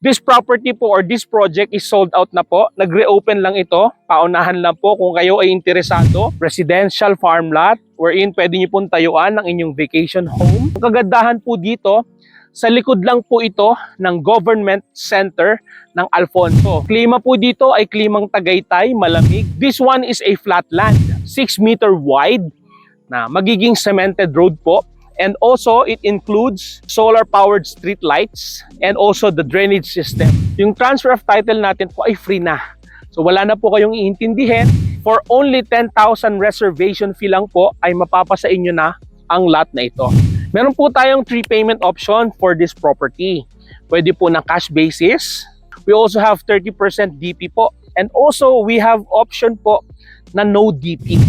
This property po or this project is sold out na po. Nag-reopen lang ito. Paunahan lang po kung kayo ay interesado. Residential farm lot wherein pwede nyo pong tayuan ng inyong vacation home. Ang kagandahan po dito, sa likod lang po ito ng government center ng Alfonso. Klima po dito ay klimang Tagaytay, malamig. This one is a flat land, 6 meter wide na magiging cemented road po. And also, it includes solar-powered street lights and also the drainage system. Yung transfer of title natin po ay free na. So wala na po kayong iintindihin. For only 10,000 reservation fee lang po ay mapapasa inyo na ang lot na ito. Meron po tayong 3 payment option for this property. Pwede po na cash basis. We also have 30% DP po. And also, we have option po na no DP.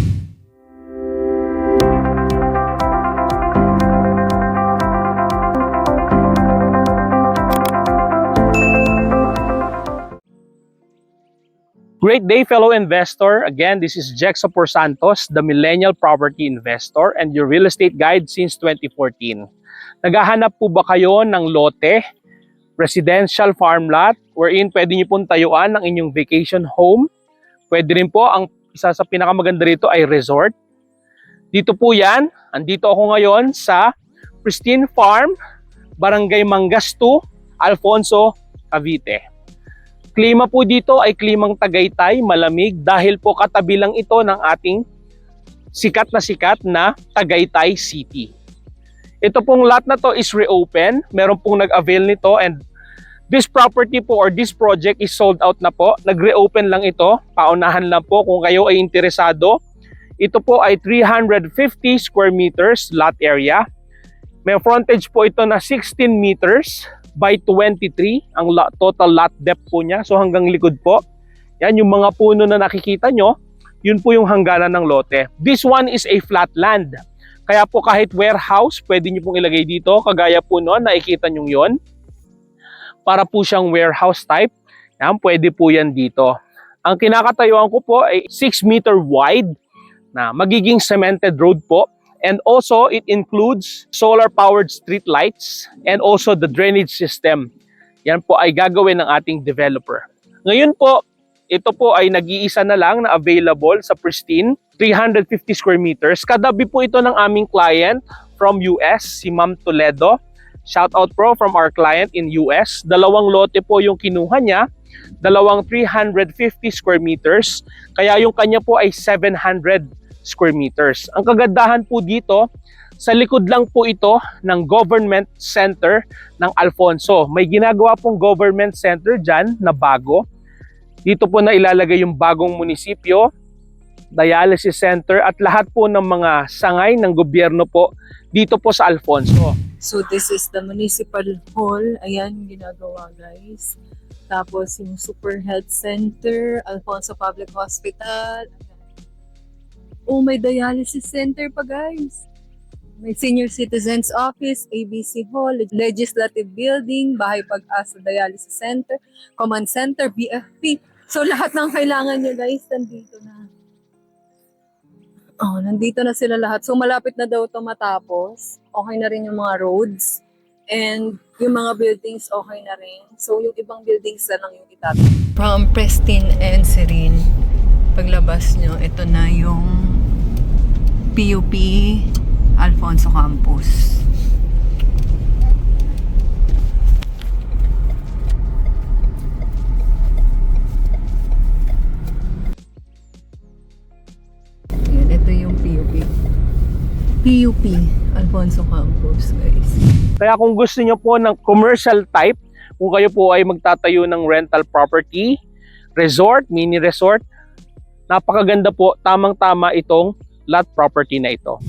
Great day, fellow investor. Again, this is Jexa Por Santos, the Millennial Property Investor and your real estate guide since 2014. Naghahanap po ba kayo ng lote, residential farm lot, wherein pwede nyo pong tayuan ng inyong vacation home? Pwede rin po, ang isa sa pinakamaganda rito ay resort. Dito po yan, andito ako ngayon sa Pristine Farm, Barangay Mangas 2, Alfonso, Cavite. Klima po dito ay klimang Tagaytay, malamig dahil po katabi lang ito ng ating sikat na Tagaytay City. Ito pong lot na to is reopen, meron pong nag-avail nito and this property po or this project is sold out na po. Nag-reopen lang ito, paunahan lang po kung kayo ay interesado. Ito po ay 350 square meters lot area. May frontage po ito na 16 meters by 23 ang total lot depth po niya. So hanggang likod po. Yan yung mga puno na nakikita nyo. Yun po yung hangganan ng lote. This one is a flat land. Kaya po kahit warehouse, pwede nyo pong ilagay dito. Kagaya po noon, nakikita nyo yun. Para po siyang warehouse type. Yan, pwede po yan dito. Ang kinakatayuan ko po ay 6 meter wide na magiging cemented road po. And also, it includes solar-powered street lights and also the drainage system. Yan po ay gagawin ng ating developer. Ngayon po, ito po ay nag-iisa na lang na available sa Pristine, 350 square meters. Kadabi po ito ng aming client from US, si Ma'am Toledo. Shout out po from our client in US. Dalawang lote po yung kinuha niya, dalawang 350 square meters. Kaya yung kanya po ay 700 square meters. Ang kagandahan po dito, sa likod lang po ito ng government center ng Alfonso. May ginagawa pong government center dyan na bago. Dito po na ilalagay yung bagong munisipyo, dialysis center at lahat po ng mga sangay ng gobyerno po dito po sa Alfonso. So this is the municipal hall. Ayan, ginagawa guys. Tapos yung Super Health Center, Alfonso Public Hospital. Oh, may dialysis center pa guys. May Senior Citizens Office, ABC Hall, Legislative Building, Bahay Pag-asa Dialysis Center, Command Center, BFP. So lahat ng kailangan nyo guys, nandito na. Oh, nandito na sila lahat. So malapit na daw ito matapos. Okay na rin yung mga roads. And yung mga buildings okay na rin. So yung ibang buildings na lang yung itabi. From Pristine and Serene, paglabas nyo, ito na yung PUP Alfonso Campus. Yan, ito yung PUP Alfonso Campus, guys. Kaya kung gusto nyo po ng commercial type, kung kayo po ay magtatayo ng rental property, resort, mini resort, napakaganda po, tamang-tama itong lot property na ito.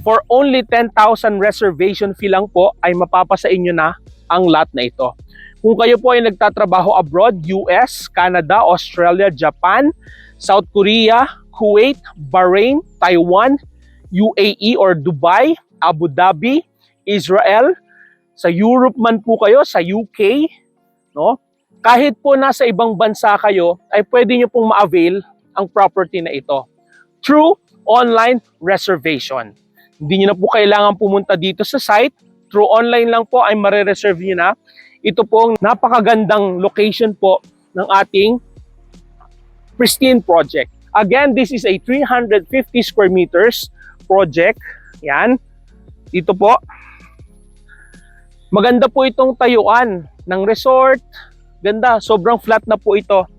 For only 10,000 reservation fee lang po ay mapapasa inyo na ang lot na ito. Kung kayo po ay nagtatrabaho abroad, US, Canada, Australia, Japan, South Korea, Kuwait, Bahrain, Taiwan, UAE or Dubai, Abu Dhabi, Israel, sa Europe man po kayo, sa UK, no? Kahit po nasa ibang bansa kayo, ay pwede nyo pong ma-avail ang property na ito through online reservation. Hindi nyo na po kailangan pumunta dito sa site. Through online lang po ay mare-reserve nyo na. ito pong napakagandang location po ng ating Pristine project. Again, this is a 350 square meters project. Yan. Dito po. Maganda po itong tayuan ng resort. Ganda. Sobrang flat na po ito.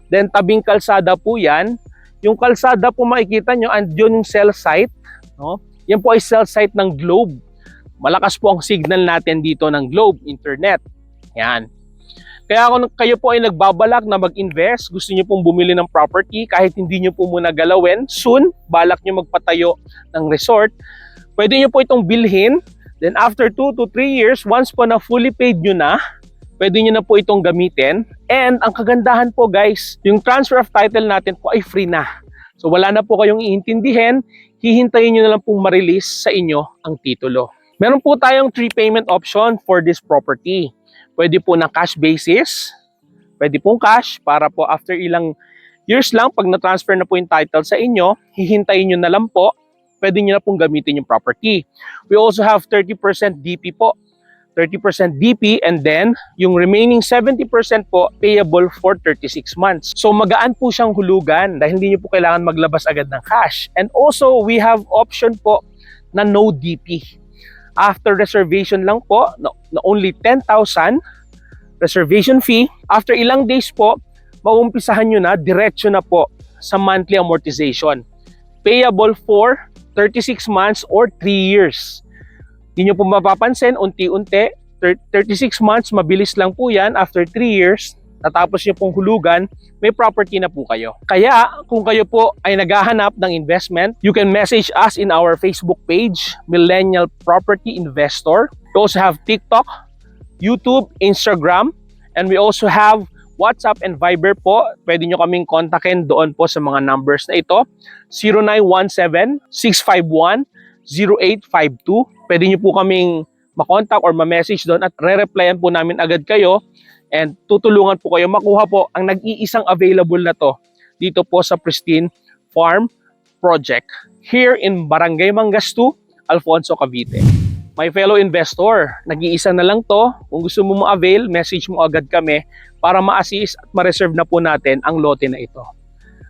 Then, tabing kalsada po yan. Yung kalsada po makikita nyo, andyan yung cell site. No? Yan po ay cell site ng Globe. Malakas po ang signal natin dito ng Globe, internet. Yan. Kaya kung kayo po ay nagbabalak na mag-invest, gusto niyo pong bumili ng property, kahit hindi niyo po muna galawin, soon, balak niyo magpatayo ng resort, pwede niyo po itong bilhin. Then after 2 to 3 years, once po na fully paid nyo na, pwede niyo na po itong gamitin. And ang kagandahan po guys, yung transfer of title natin po ay free na. So wala na po kayong iintindihin, hihintayin nyo na lang pong ma-release sa inyo ang titulo. Meron po tayong 3 payment option for this property. Pwede po na cash basis, pwede pong cash para po after ilang years lang, pag na-transfer na po yung title sa inyo, hihintayin nyo na lang po, pwede nyo na pong gamitin yung property. We also have 30% DP po, 30% DP, and then yung remaining 70% po payable for 36 months. So magaan po siyang hulugan dahil hindi nyo po kailangan maglabas agad ng cash. And also, we have option po na no DP. After reservation lang po, na only 10,000 reservation fee. After ilang days po, maumpisahan nyo na, diretso na po sa monthly amortization. Payable for 36 months or 3 years. Hindi nyo po mapapansin, unti-unti, 36 months, mabilis lang po yan. After 3 years, natapos nyo pong hulugan, may property na po kayo. Kaya, kung kayo po ay naghahanap ng investment, you can message us in our Facebook page, Millennial Property Investor. We also have TikTok, YouTube, Instagram, and we also have WhatsApp and Viber po. Pwede nyo kaming kontakin doon po sa mga numbers na ito. 0917-651-0852. Pwede nyo po kaming makontak or ma-message doon at re-replyan po namin agad kayo. And tutulungan po kayo makuha po ang nag-iisang available na to dito po sa Pristine Farm Project here in Barangay Mangastu, Alfonso, Cavite. My fellow investor, nag-iisa na lang to. Kung gusto mo ma-avail, message mo agad kami para ma-assist at ma-reserve na po natin ang lote na ito.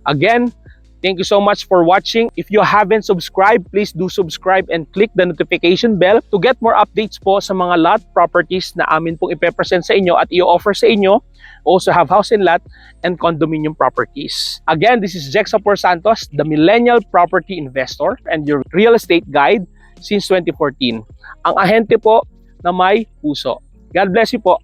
Again, thank you so much for watching. If you haven't subscribed, please do subscribe and click the notification bell to get more updates po sa mga lot properties na amin pong ipepresent sa inyo at i-offer sa inyo. Also have house and lot and condominium properties. Again, this is Jexa Por Santos, the Millennial Property Investor and your real estate guide since 2014. Ang ahente po na may puso. God bless you po.